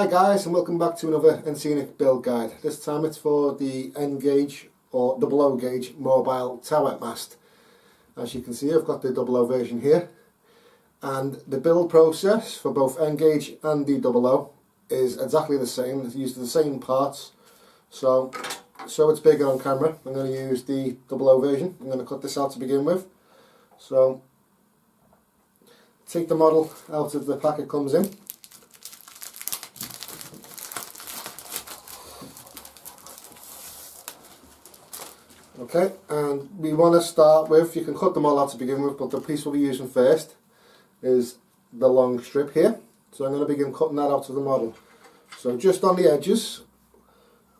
Hi guys, and welcome back to another N-Scenic build guide. This time it's for the N-gauge or 00 gauge mobile tower mast. As you can see, I've got the 00 version here, and the build process for both N-gauge and the 00 is exactly the same. It's used the same parts, so it's bigger on camera. I'm going to use the 00 version. I'm going to cut this out to begin with. So take the model out of the pack it comes in. Okay, and we want to start with, you can cut them all out to begin with, but the piece we'll be using first is the long strip here. So I'm going to begin cutting that out of the model. So just on the edges,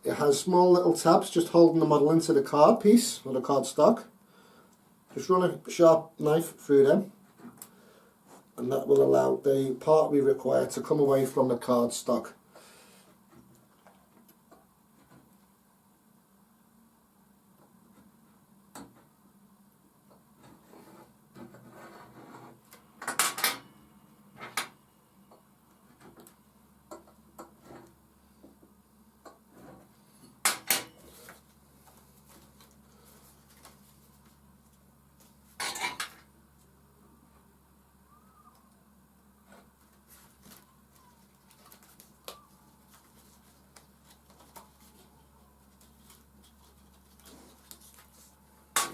it has small little tabs just holding the model into the card piece, or the card stock. Just run a sharp knife through them, and that will allow the part we require to come away from the card stock.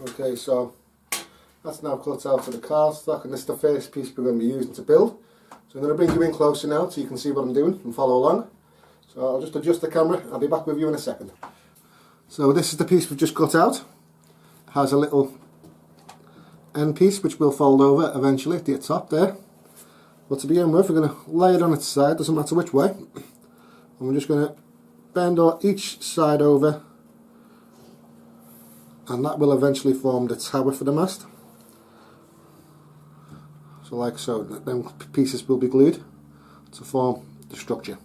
Okay, so that's now cut out of the card stock, and this is the first piece we're going to be using to build. So I'm going to bring you in closer now so you can see what I'm doing and follow along. So I'll just adjust the camera. I'll be back with you in a second. So this is the piece we've just cut out. It has a little end piece which will fold over eventually at the top there. But to begin with, we're going to lay it on its side, doesn't matter which way. And we're just going to bend each side over, and that will eventually form the tower for the mast. So like so, then pieces will be glued to form the structure.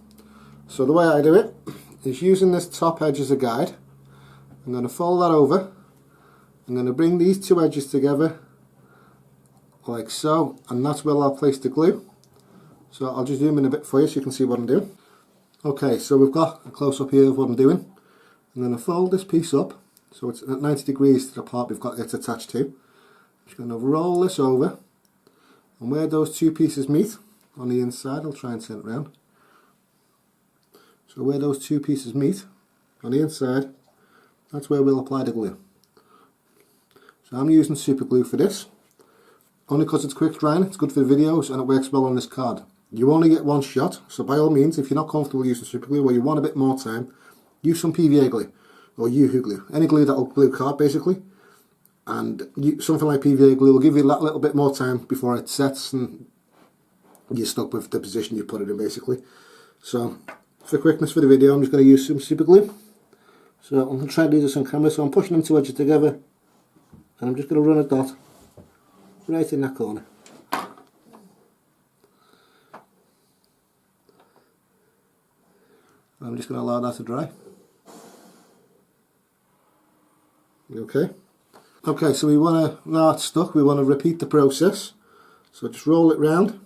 So the way I do it is using this top edge as a guide. I'm going to fold that over. I'm going to bring these two edges together like so, and that's where I'll place the glue. So I'll just zoom in a bit for you so you can see what I'm doing. Okay, so we've got a close up here of what I'm doing. I'm going to fold this piece up so it's at 90 degrees to the part we've got it attached to. I'm just going to roll this over, and where those two pieces meet on the inside, I'll try and turn it around. So where those two pieces meet on the inside, that's where we'll apply the glue. So I'm using super glue for this, only because it's quick drying, it's good for videos, and it works well on this card. You only get one shot, so by all means, if you're not comfortable using super glue or you want a bit more time, use some PVA glue or UHU glue, any glue that will glue card basically. And something like PVA glue will give you that little bit more time before it sets and you're stuck with the position you put it in basically. So for quickness for the video, I'm just going to use some super glue. So I'm going to try to do this on camera. So I'm pushing them two edges together, and I'm just going to run a dot right in that corner. I'm just going to allow that to dry. Okay, so we want to, now it's stuck, we want to repeat the process. So just roll it round,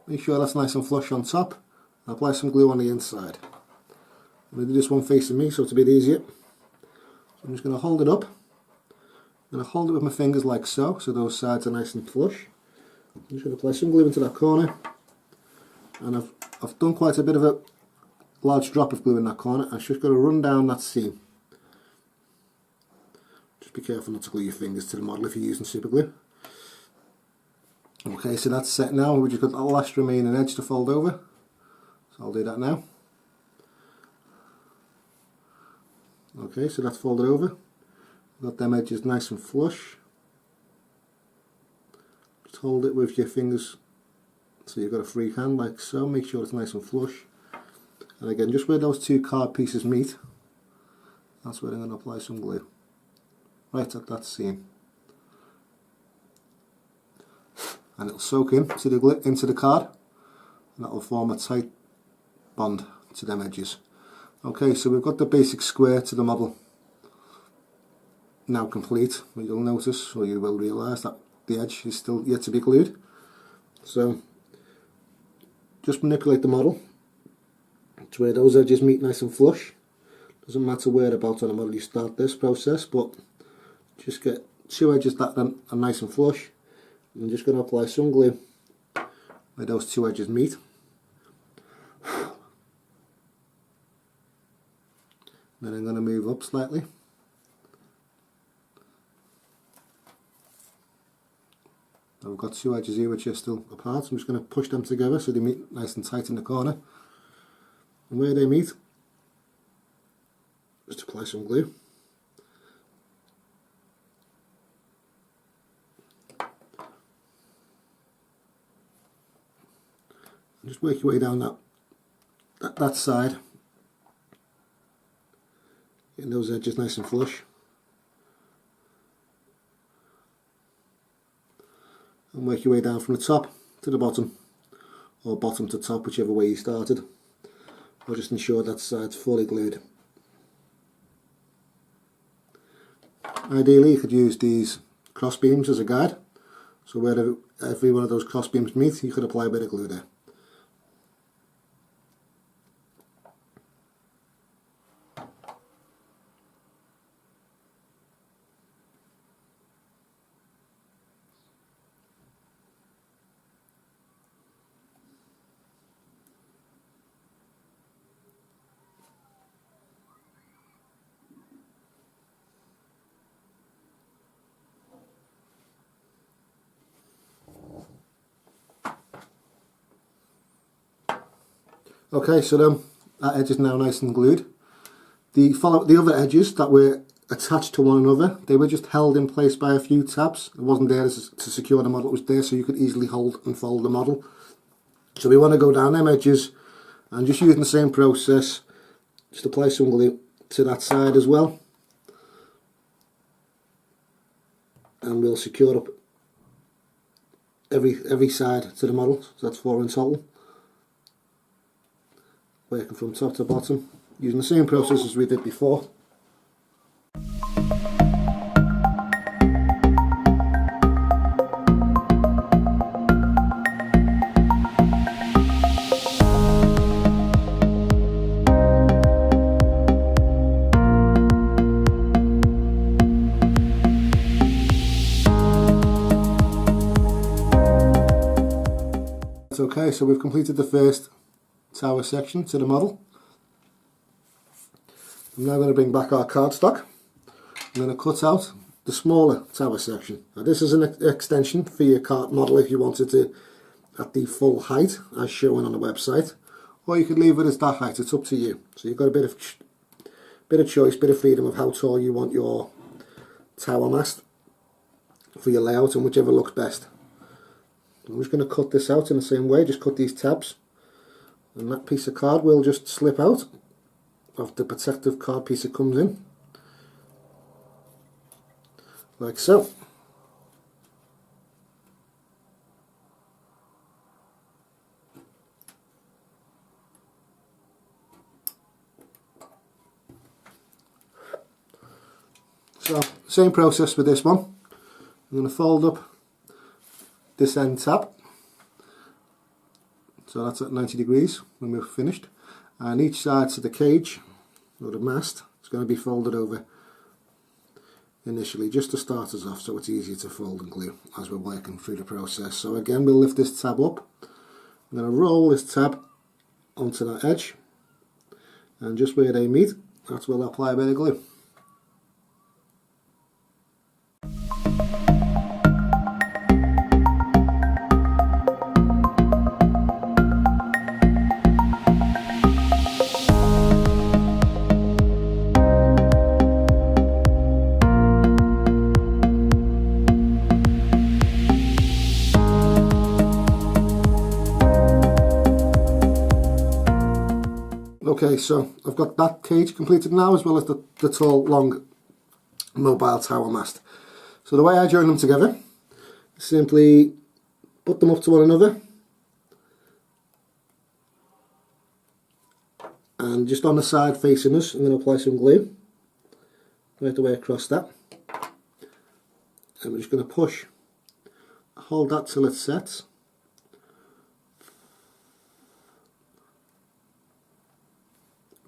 make sure that's nice and flush on top, and apply some glue on the inside. I'm going to do this one facing me so it's a bit easier. So I'm just going to hold it up. I'm going to hold it with my fingers like so, so those sides are nice and flush. I'm just going to apply some glue into that corner, and I've done quite a bit of a large drop of glue in that corner. I'm just going to run down that seam. Be careful not to glue your fingers to the model if you're using super glue. Okay, so that's set now. We've just got the last remaining edge to fold over. So I'll do that now. Okay, so that's folded over. Got them edges nice and flush. Just hold it with your fingers so you've got a free hand like so. Make sure it's nice and flush. And again, just where those two card pieces meet, that's where I'm going to apply some glue. Right at that seam, and it'll soak into the card, and that will form a tight bond to them edges. Okay, so we've got the basic square to the model now complete. But you'll notice, or you will realise, that the edge is still yet to be glued. So just manipulate the model to where those edges meet nice and flush. Doesn't matter whereabouts on the model you start this process, but just get 2 edges that are nice and flush. I'm just going to apply some glue where those 2 edges meet. Then I'm going to move up slightly. Now we've got 2 edges here which are still apart, so I'm just going to push them together so they meet nice and tight in the corner. And where they meet, just apply some glue. And just work your way down that side, getting those edges nice and flush. And work your way down from the top to the bottom, or bottom to top, whichever way you started. Or just ensure that side's fully glued. Ideally you could use these cross beams as a guide, so where every one of those cross beams meet, you could apply a bit of glue there. Okay, so that edge is now nice and glued. The other edges that were attached to one another, they were just held in place by a few tabs. It wasn't there to secure the model, it was there so you could easily hold and fold the model. So we want to go down them edges and just using the same process, just apply some glue to that side as well. And we'll secure up every side to the model, so that's 4 in total. Working from top to bottom, using the same process as we did before. Okay, so we've completed the first tower section to the model. I'm now going to bring back our cardstock. I'm going to cut out the smaller tower section. Now this is an extension for your cart model if you wanted to at the full height as shown on the website, or you could leave it as that height. It's up to you. So you've got a bit of choice, bit of freedom of how tall you want your tower mast for your layout and whichever looks best. I'm just going to cut this out in the same way, just cut these tabs. And that piece of card will just slip out of the protective card piece it comes in, like so. So, same process with this one. I'm going to fold up this end tab. So that's at 90 degrees when we're finished. And each side to the cage, or the mast, is going to be folded over initially, just to start us off so it's easier to fold and glue as we're working through the process. So again, we'll lift this tab up. I'm going to roll this tab onto that edge, and just where they meet, that's where I'll apply a bit of glue. Okay, so I've got that cage completed now, as well as the tall, long, mobile tower mast. So the way I join them together, simply put them up to one another, and just on the side facing us, I'm going to apply some glue right the way across that, and we're just going to push, hold that till it sets.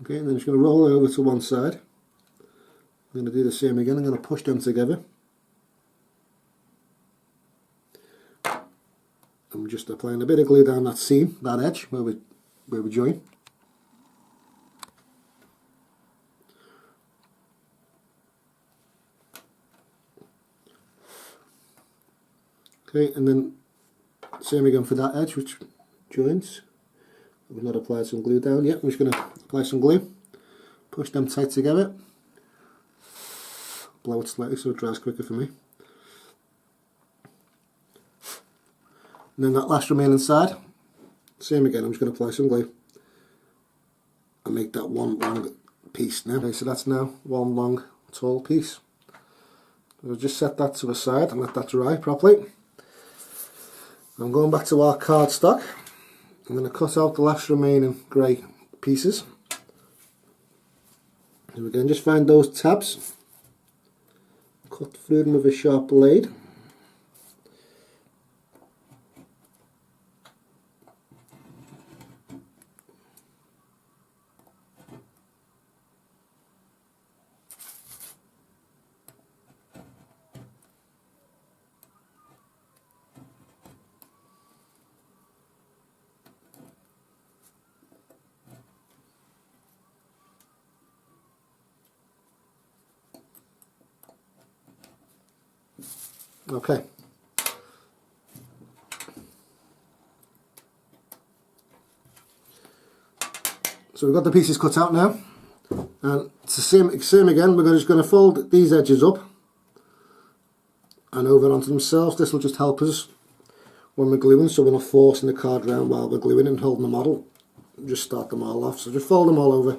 Okay, and then I'm just going to roll it over to one side. I'm going to do the same again. I'm going to push them together. I'm just applying a bit of glue down that seam, that edge where we join. Okay, and then same again for that edge which joins. We've not applied some glue down yet. I'm just going to apply some glue, push them tight together, blow it slightly so it dries quicker for me. And then that last remaining side, same again, I'm just going to apply some glue and make that one long piece now. Okay, so that's now one long tall piece. We'll just set that to the side and let that dry properly. I'm going back to our cardstock. I'm going to cut out the last remaining grey pieces. And again, just find those tabs, cut through them with a sharp blade. Okay. So we've got the pieces cut out now, and it's the same again. We're just going to fold these edges up and over onto themselves. This will just help us when we're gluing, so we're not forcing the card around while we're gluing and holding the model. Just start them all off. So just fold them all over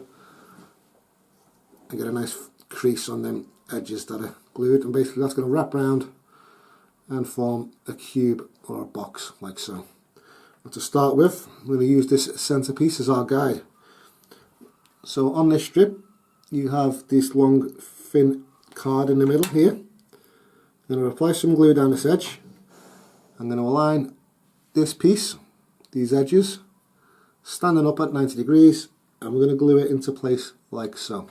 and get a nice crease on them edges that are glued, and basically that's going to wrap around and form a cube or a box like so. And to start with, we're going to use this centerpiece as our guide. So on this strip you have this long thin card in the middle here. I'm going to apply some glue down this edge. I'm going to align this piece, these edges, standing up at 90 degrees, and we're going to glue it into place like so.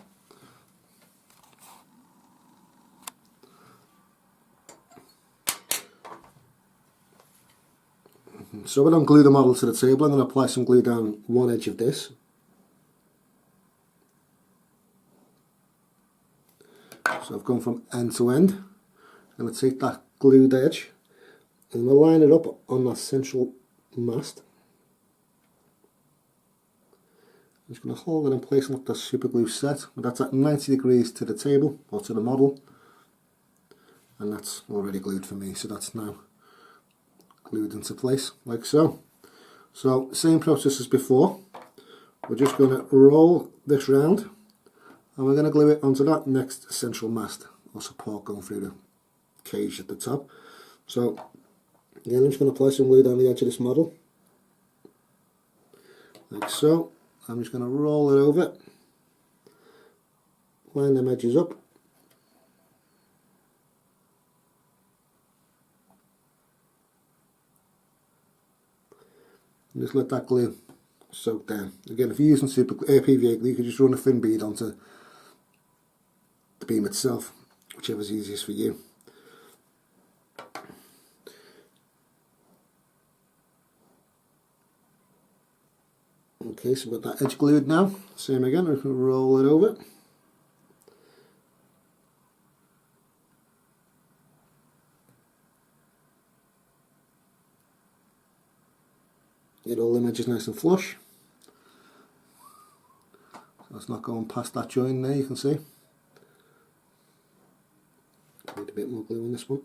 So when I glue the model to the table, I'm going to apply some glue down one edge of this. So I've gone from end to end. I'm going to take that glued edge and we'll line it up on that central mast. I'm just going to hold it in place and let that super glue set. But that's at 90 degrees to the table or to the model, and that's already glued for me, so that's now glued into place like so. So same process as before. We're just going to roll this round and we're going to glue it onto that next central mast or support going through the cage at the top. So again, I'm just going to apply some glue down the edge of this model like so. I'm just going to roll it over, line them edges up, and just let that glue soak down. Again, if you're using PVA glue, you can just run a thin bead onto the beam itself, whichever's easiest for you. Okay, so we've got that edge glued now. Same again, we can roll it over. Get all the edges nice and flush. So it's not going past that join there, you can see. Need a bit more glue on this one.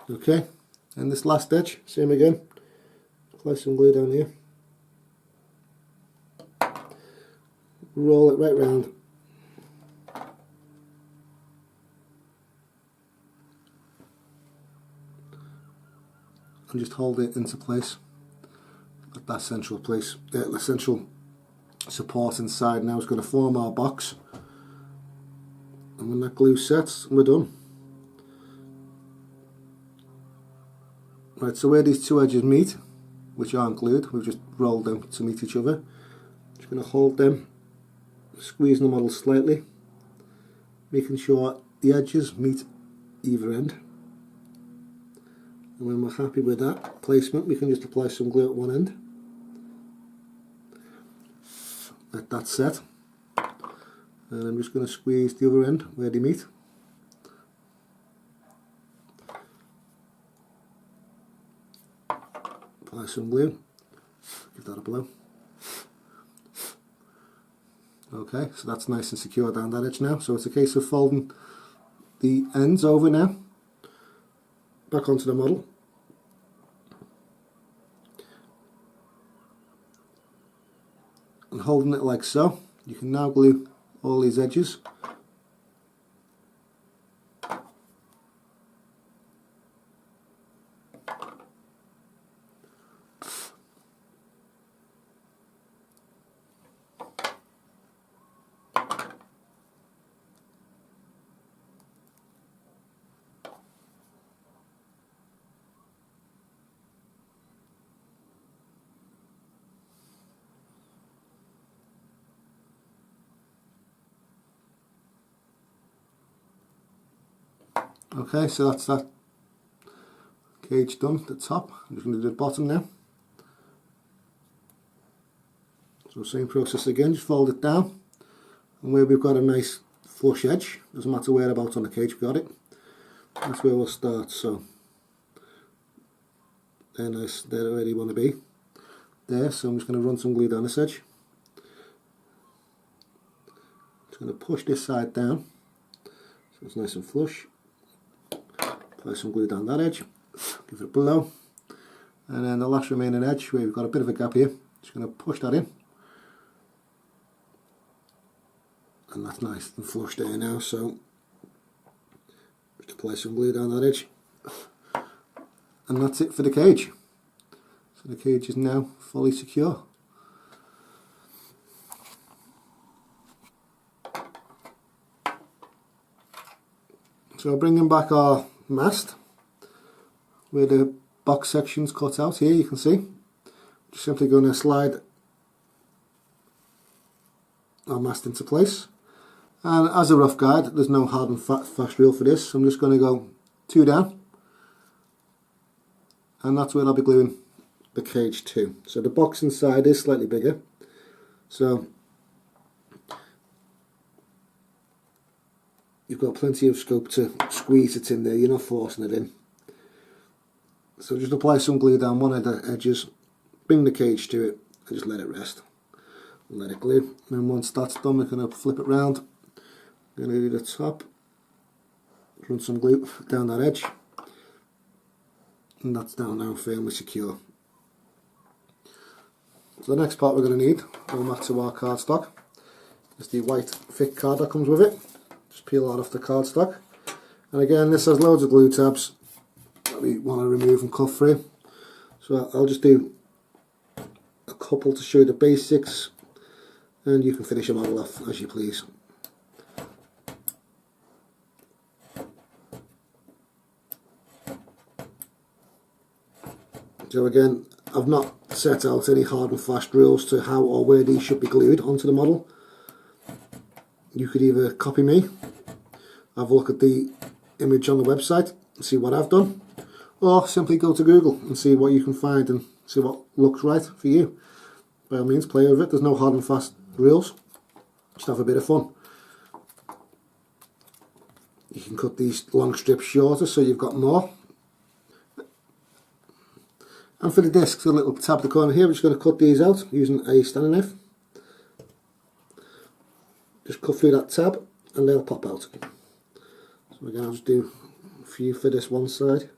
Okay, and this last edge, same again. Apply some glue down here. Roll it right round. and just hold it into place at that central place. The central support inside now is going to form our box, and when that glue sets, we're done. Right, so where these two edges meet, which aren't glued, we've just rolled them to meet each other. Just going to hold them, squeezing the model slightly, making sure the edges meet either end. And when we're happy with that placement, we can just apply some glue at one end. Let that set. And I'm just going to squeeze the other end where they meet. Apply some glue. Give that a blow. Okay, so that's nice and secure down that edge now. So it's a case of folding the ends over now, back onto the model. And holding it like so. You can now glue all these edges. Okay, so that's that cage done at the top. I'm just going to do the bottom now. So same process again, just fold it down, and where we've got a nice flush edge, doesn't matter whereabouts on the cage we've got it, that's where we'll start. So they're nice, they're where you want to be there. So I'm just going to run some glue down this edge. Just going to push this side down so it's nice and flush. Apply some glue down that edge, give it a blow, and then the last remaining edge where we've got a bit of a gap here, just going to push that in, and that's nice and flush there now. So just apply some glue down that edge, and that's it for the cage. So the cage is now fully secure. So bringing back our mast, where the box section's cut out here, you can see. Just simply going to slide our mast into place. And as a rough guide, there's no hard and fast rule for this. So I'm just going to go 2 down, and that's where I'll be gluing the cage to. So the box inside is slightly bigger, so you've got plenty of scope to squeeze it in there, you're not forcing it in. So just apply some glue down one of the edges, bring the cage to it, and just let it rest. Let it glue. And then once that's done, we're going to flip it round. We're going to do the top, run some glue down that edge, and that's down now firmly secure. So the next part we're going to need, going back to our cardstock, is the white thick card that comes with it. Just peel that off the cardstock, and again this has loads of glue tabs that we want to remove and cut through. So I'll just do a couple to show you the basics, and you can finish your model off as you please. So again, I've not set out any hard and fast rules to how or where these should be glued onto the model. You could either copy me, have a look at the image on the website and see what I've done, or simply go to Google and see what you can find and see what looks right for you. By all means, play with it. There's no hard and fast rules, just have a bit of fun. You can cut these long strips shorter so you've got more. And for the discs, a little tab at the corner here, we're just going to cut these out using a Stanley knife. Just cut through that tab and they'll pop out. So again, I'll just do a few for this one side.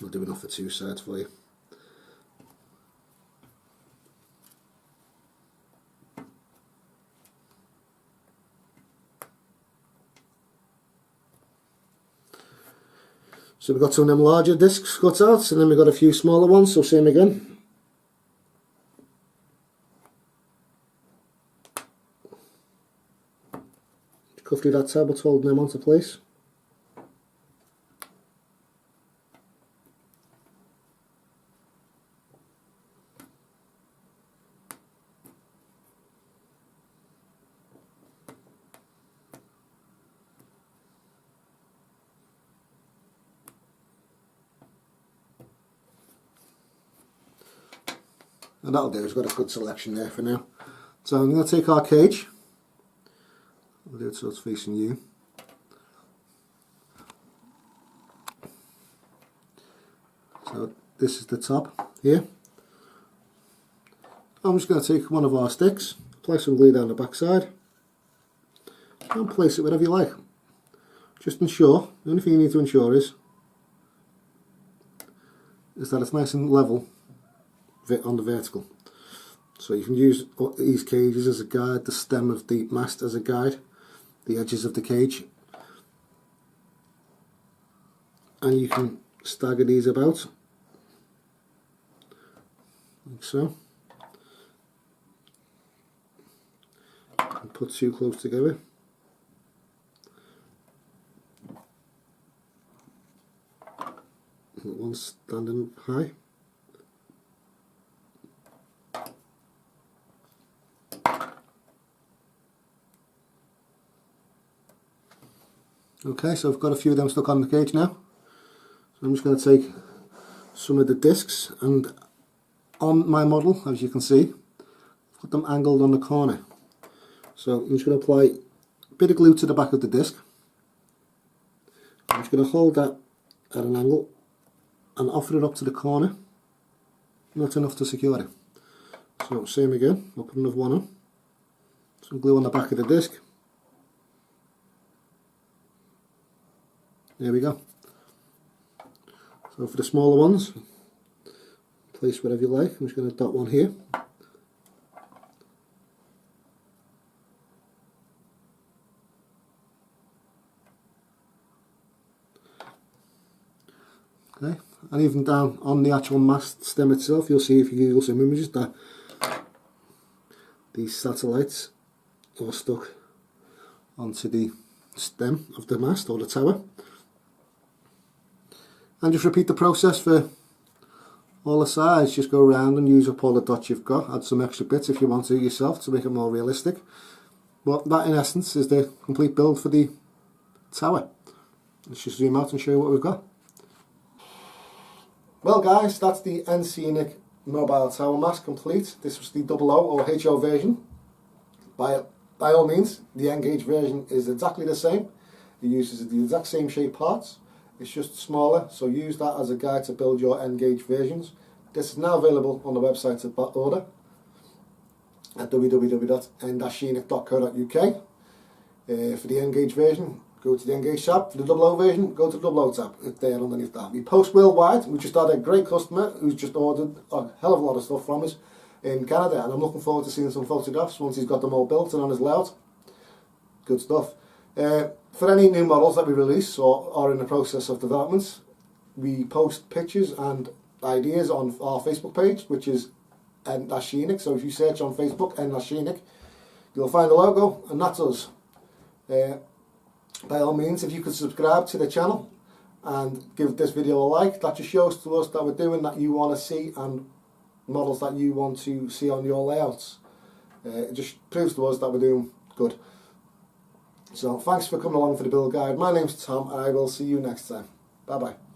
We'll do enough for 2 sides for you. So we've got some of them larger discs cut out, and then we've got a few smaller ones, so same again. Roughly that tab, what's holding them onto place. And that'll do, it's got a good selection there for now. So I'm going to take our cage, I'll do it so it's facing you. So this is the top here. I'm just going to take one of our sticks, apply some glue down the back side, and place it wherever you like. Just ensure, the only thing you need to ensure is that it's nice and level on the vertical. So you can use these cages as a guide, the stem of the mast as a guide, the edges of the cage, and you can stagger these about like so, and put two close together. One standing high. Okay, so I've got a few of them stuck on the cage now. So I'm just going to take some of the discs, and on my model, as you can see, put them angled on the corner. So I'm just going to apply a bit of glue to the back of the disc. I'm just going to hold that at an angle and offer it up to the corner. Not enough to secure it. So same again, we'll put another one on. Some glue on the back of the disc. There we go. So for the smaller ones, place whatever you like. I'm just going to dot one here. Okay, and even down on the actual mast stem itself, you'll see if you Google some images that these satellites are stuck onto the stem of the mast or the tower. And just repeat the process for all the sides. Just go around and use up all the dots you've got. Add some extra bits if you want to yourself to make it more realistic. But that in essence is the complete build for the tower. Let's just zoom out and show you what we've got. Well guys, that's the N-Scenic mobile tower mast complete. This was the 00 or HO version. By all means, the N-Gauge version is exactly the same. It uses the exact same shape parts. It's just smaller, so use that as a guide to build your N-Gauge versions. This is now available on the website to order at www.n-scenic.co.uk. For the N-Gauge version, go to the N-Gauge tab. For the 00 version, go to the 00 tab. It's there underneath that. We post worldwide. We just had a great customer who's just ordered a hell of a lot of stuff from us in Canada, and I'm looking forward to seeing some photographs once he's got them all built and on his layout. Good stuff. For any new models that we release or are in the process of development, we post pictures and ideas on our Facebook page, which is N-Scenic. So if you search on Facebook N-Scenic, you'll find the logo, and that's us. By all means, if you could subscribe to the channel and give this video a like, that just shows to us that we're doing that you want to see and models that you want to see on your layouts. It just proves to us that we're doing good. So thanks for coming along for the build guide. My name's Tom, and I will see you next time. Bye bye.